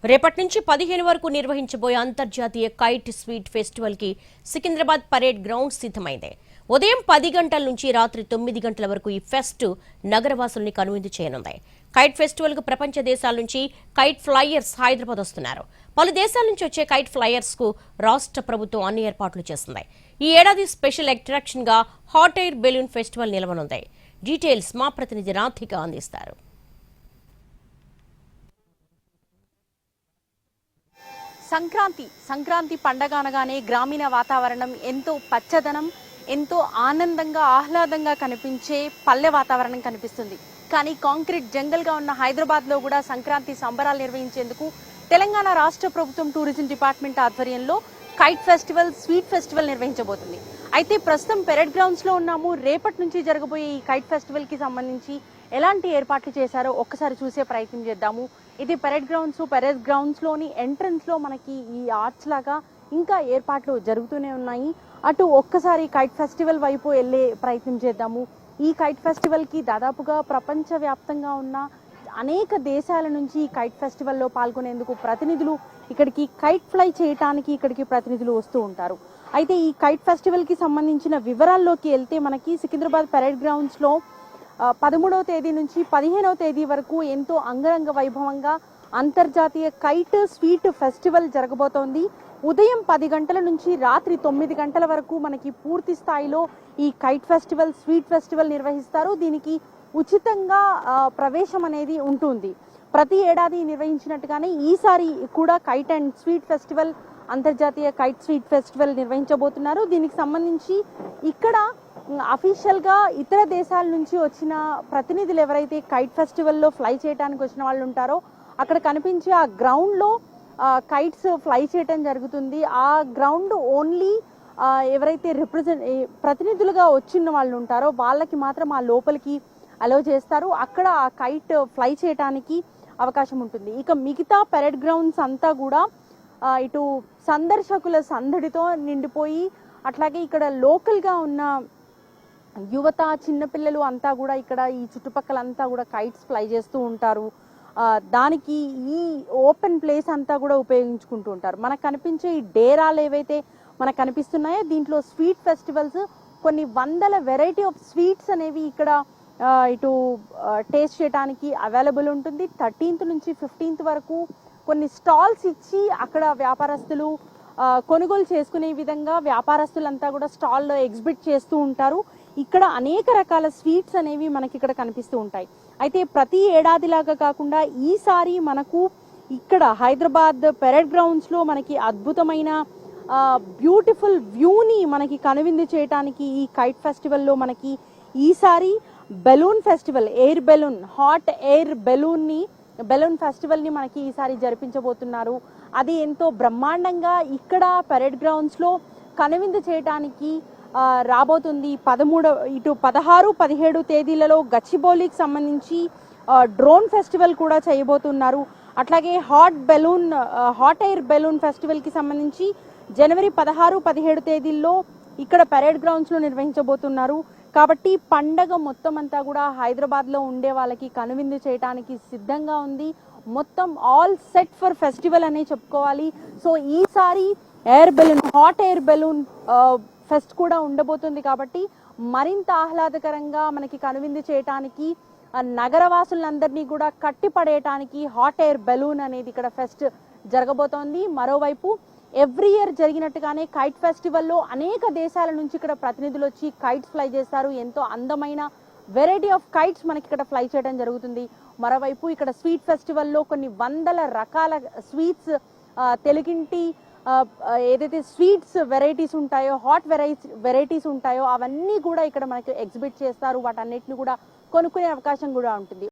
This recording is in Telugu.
రేపటి నుంచి 15 వరకు నిర్వహించబోయే అంతర్జాతీయ కైట్ స్వీట్ ఫెస్టివల్ కి సికింద్రాబాద్ పరేడ్ గ్రౌండ్ సిద్ధమైంది. ఉదయం 10 గంటల నుంచి రాత్రి 9 గంటల వరకు ఈ ఫెస్ట్ నగరవాసుల్ని కనువిందు చేయనుంది. కైట్ ఫెస్టివల్ కు ప్రపంచ దేశాల నుంచి కైట్ ఫ్లైయర్స్ హైదరాబాద్ వస్తున్నారు. పలు దేశాల నుంచి వచ్చే కైట్ ఫ్లైయర్స్ కు రాష్ట్ర ప్రభుత్వం అన్ని ఏర్పాట్లు చేస్తుంది. ఈ ఏడాది స్పెషల్ అట్రాక్షన్ గా హాట్ ఎయిర్ బెలూన్ ఫెస్టివల్ నిలవనుంది. డీటెయిల్స్ మా ప్రతినిధి రాధిక అందిస్తారు. సంక్రాంతి పండగ అనగానే గ్రామీణ వాతావరణం ఎంతో పచ్చదనం, ఎంతో ఆనందంగా ఆహ్లాదంగా కనిపించే పల్లె వాతావరణం కనిపిస్తుంది. కానీ కాంక్రీట్ జంగల్గా ఉన్న హైదరాబాద్లో కూడా సంక్రాంతి సంబరాలు నిర్వహించేందుకు తెలంగాణ రాష్ట్ర ప్రభుత్వం టూరిజం డిపార్ట్మెంట్ ఆధ్వర్యంలో కైట్ ఫెస్టివల్, స్వీట్ ఫెస్టివల్ నిర్వహించబోతుంది. అయితే ప్రస్తుతం పెరేడ్ గ్రౌండ్స్లో ఉన్నాము. రేపటి నుంచి జరగబోయే ఈ కైట్ ఫెస్టివల్కి సంబంధించి ఎలాంటి ఏర్పాట్లు చేశారో ఒక్కసారి చూసే ప్రయత్నం చేద్దాము. ఇది పెరేడ్ గ్రౌండ్స్ లోని ఎంట్రన్స్ లో మనకి ఈ ఆర్చ్ లాగా ఇంకా ఏర్పాట్లు జరుగుతూనే ఉన్నాయి. అటు ఒక్కసారి కైట్ ఫెస్టివల్ వైపు వెళ్ళే ప్రయత్నం చేద్దాము. ఈ కైట్ ఫెస్టివల్ కి దాదాపుగా ప్రపంచ వ్యాప్తంగా ఉన్న అనేక దేశాల నుంచి ఈ కైట్ ఫెస్టివల్లో పాల్గొనేందుకు ప్రతినిధులు ఇక్కడికి కైట్ ఫ్లై చేయడానికి ఇక్కడికి ప్రతినిధులు వస్తూ ఉంటారు. అయితే ఈ కైట్ ఫెస్టివల్ కి సంబంధించిన వివరాల్లోకి వెళ్తే మనకి సికింద్రాబాద్ పెరేడ్ గ్రౌండ్స్ లో 13వ తేదీ నుంచి 15వ తేదీ వరకు ఎంతో అంగరంగ వైభవంగా అంతర్జాతీయ కైట్ స్వీట్ ఫెస్టివల్ జరగబోతోంది. ఉదయం 10 గంటల నుంచి రాత్రి 9 గంటల వరకు మనకి పూర్తి స్థాయిలో ఈ కైట్ ఫెస్టివల్, స్వీట్ ఫెస్టివల్ నిర్వహిస్తారు. దీనికి ఉచితంగా ప్రవేశం అనేది ఉంటుంది. ప్రతి ఏడాది నిర్వహించినట్టుగానే ఈసారి కూడా కైట్ అండ్ స్వీట్ ఫెస్టివల్, అంతర్జాతీయ కైట్ స్వీట్ ఫెస్టివల్ నిర్వహించబోతున్నారు. దీనికి సంబంధించి ఇక్కడ అఫీషియల్ గా ఇతర దేశాల నుంచి వచ్చిన ప్రతినిధులు ఎవరైతే కైట్ ఫెస్టివల్లో ఫ్లై చేయడానికి వచ్చిన వాళ్ళు ఉంటారో అక్కడ కనిపించే ఆ గ్రౌండ్ లో కైట్స్ ఫ్లై చేయడం జరుగుతుంది. ఆ గ్రౌండ్ ఓన్లీ ఎవరైతే ప్రతినిధులుగా వచ్చిన వాళ్ళు ఉంటారో వాళ్ళకి మాత్రం ఆ లోపలికి అలౌ చేస్తారు. అక్కడ ఆ కైట్ ఫ్లై చేయడానికి అవకాశం ఉంటుంది. ఇక మిగతా పెరేడ్ గ్రౌండ్స్ అంతా కూడా ఇటు సందర్శకుల సందడితో నిండిపోయి, అట్లాగే ఇక్కడ లోకల్ గా ఉన్న యువత, చిన్నపిల్లలు అంతా కూడా ఇక్కడ ఈ చుట్టుపక్కలంతా కూడా కైట్స్ ఫ్లై చేస్తూ ఉంటారు. దానికి ఈ ఓపెన్ ప్లేస్ అంతా కూడా ఉపయోగించుకుంటూ ఉంటారు. మనకు కనిపించే ఈ డేరాలు ఏవైతే మనకు కనిపిస్తున్నాయో దీంట్లో స్వీట్ ఫెస్టివల్స్, కొన్ని వందల వెరైటీ ఆఫ్ స్వీట్స్ అనేవి ఇక్కడ ఇటు టేస్ట్ చేయడానికి అవైలబుల్ ఉంటుంది. 13th నుంచి 15th వరకు కొన్ని స్టాల్స్ ఇచ్చి అక్కడ వ్యాపారస్తులు కొనుగోలు చేసుకునే విధంగా వ్యాపారస్తులంతా కూడా స్టాల్లో ఎగ్జిబిట్ చేస్తూ ఉంటారు. ఇక్కడ అనేక రకాల స్వీట్స్ అనేవి మనకి ఇక్కడ కనిపిస్తూ ఉంటాయి. అయితే ప్రతి ఏడాదిలాగా కాకుండా ఈసారి మనకు ఇక్కడ హైదరాబాద్ పెరేడ్ గ్రౌండ్స్ లో మనకి అద్భుతమైన బ్యూటిఫుల్ వ్యూని మనకి కనువిందు చేయడానికి ఈ కైట్ ఫెస్టివల్లో మనకి ఈసారి balloon festival, air balloon, hot air balloon festival ని మనకి ఈసారి జరిపించబోతున్నారు. అది ఎంతో బ్రహ్మాండంగా ఇక్కడ పెరేడ్ గ్రౌండ్స్ లో కనువిందు చేయడానికి రాబోతుంది. 16, 17 తేదీలలో గచ్చిబౌలికి సంబంధించి డ్రోన్ ఫెస్టివల్ కూడా చేయబోతున్నారు. అట్లాగే హాట్ ఎయిర్ బెలూన్ ఫెస్టివల్ కి సంబంధించి జనవరి 16, 17 తేదీల్లో ఇక్కడ పెరేడ్ గ్రౌండ్స్ లో నిర్వహించబోతున్నారు. కాబట్టి పండగ మొత్తం అంతా కూడా హైదరాబాద్ లో ఉండే వాళ్ళకి కనువిందు చేయడానికి సిద్ధంగా ఉంది. మొత్తం ఆల్ సెట్ ఫర్ ఫెస్టివల్ అనే చెప్పుకోవాలి. సో ఈసారి హాట్ ఎయిర్ బెలూన్ ఫెస్ట్ కూడా ఉండబోతుంది. కాబట్టి మరింత ఆహ్లాదకరంగా మనకి కనువిందు చేయడానికి, నగరవాసులందరినీ కూడా కట్టిపడేయటానికి హాట్ ఎయిర్ బెలూన్ అనేది ఇక్కడ ఫెస్ట్ జరగబోతోంది. మరోవైపు ఎవ్రీ ఇయర్ జరిగినట్టుగానే కైట్ ఫెస్టివల్లో అనేక దేశాల నుంచి ఇక్కడ ప్రతినిధులు వచ్చి కైట్స్ ఫ్లై చేస్తారు. ఎంతో అందమైన వెరైటీ ఆఫ్ కైట్స్ మనకి ఇక్కడ ఫ్లై చేయడం జరుగుతుంది. మరోవైపు ఇక్కడ స్వీట్ ఫెస్టివల్లో కొన్ని వందల రకాల స్వీట్స్, తెలుగింటి ఏదైతే స్వీట్స్ వెరైటీస్ ఉంటాయో, హాట్ వెరైటీస్ ఉంటాయో అవన్నీ కూడా ఇక్కడ మనకి ఎగ్జిబిట్ చేస్తారు. వాటన్నిటిని కూడా కొనుక్కునే అవకాశం కూడా ఉంటుంది.